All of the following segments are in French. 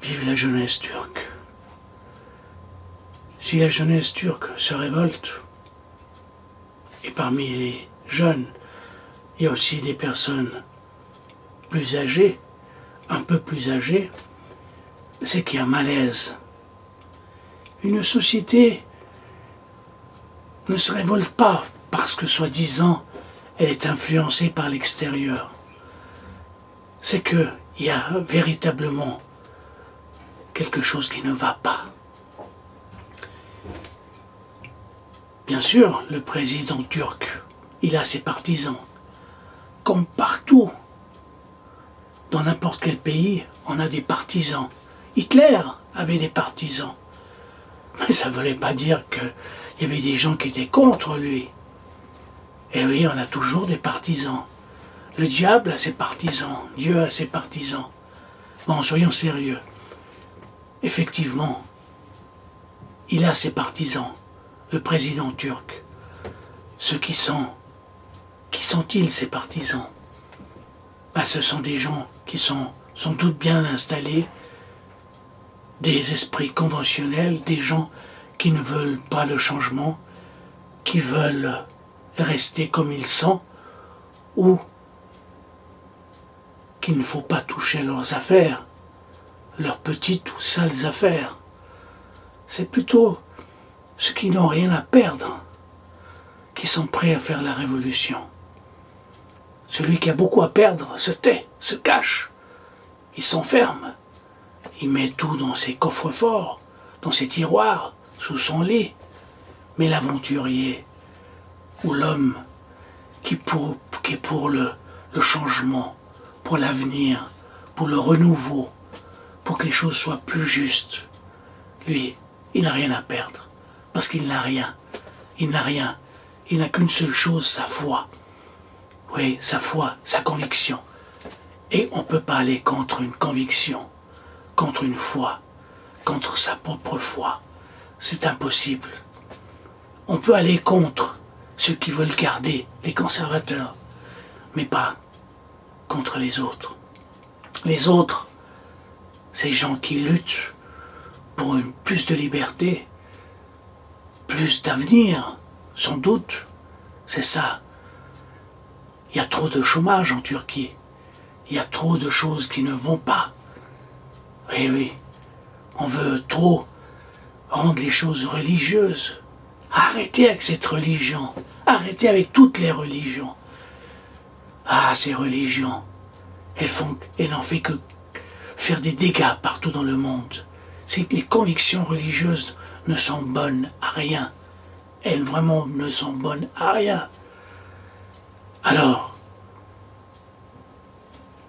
Vive la jeunesse turque. Si la jeunesse turque se révolte, et parmi les jeunes, il y a aussi des personnes plus âgées, un peu plus âgées, c'est qu'il y a un malaise. Une société ne se révolte pas parce que, soi-disant, elle est influencée par l'extérieur. C'est qu'il y a véritablement quelque chose qui ne va pas. Bien sûr, le président turc, il a ses partisans. Comme partout, dans n'importe quel pays, on a des partisans. Hitler avait des partisans. Mais ça ne voulait pas dire qu'il y avait des gens qui étaient contre lui. Et oui, on a toujours des partisans. Le diable a ses partisans, Dieu a ses partisans. Bon, soyons sérieux. Effectivement, il a ses partisans, le président turc. Ceux qui sont-ils ces partisans? Ce sont des gens qui sont sans doute bien installés, des esprits conventionnels, des gens qui ne veulent pas le changement, qui veulent rester comme ils sont, ou qu'il ne faut pas toucher leurs affaires, leurs petites ou sales affaires. C'est plutôt ceux qui n'ont rien à perdre, qui sont prêts à faire la révolution. Celui qui a beaucoup à perdre se tait, se cache, il s'enferme, il met tout dans ses coffres-forts, dans ses tiroirs, sous son lit. Mais l'aventurier, ou l'homme qui est pour le changement, pour l'avenir, pour le renouveau, pour que les choses soient plus justes, lui, il n'a rien à perdre, parce qu'il n'a rien. Il n'a rien. Il n'a qu'une seule chose, sa foi. Oui, sa foi, sa conviction. Et on ne peut pas aller contre une conviction, contre une foi, contre sa propre foi. C'est impossible. On peut aller contre ceux qui veulent garder, les conservateurs, mais pas contre les autres. Les autres, ces gens qui luttent pour plus de liberté, plus d'avenir, sans doute, c'est ça. Il y a trop de chômage en Turquie. Il y a trop de choses qui ne vont pas. Oui, oui, on veut trop rendre les choses religieuses. Arrêtez avec cette religion. Arrêtez avec toutes les religions. Ces religions, elles n'en font que faire des dégâts partout dans le monde. C'est que les convictions religieuses ne sont bonnes à rien. Elles vraiment ne sont bonnes à rien. Alors,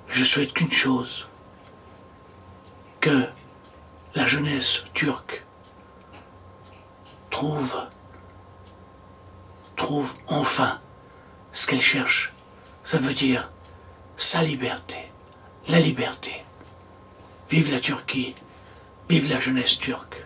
je souhaite qu'une chose, que la jeunesse turque trouve enfin ce qu'elle cherche. Ça veut dire sa liberté, la liberté. Vive la Turquie, vive la jeunesse turque.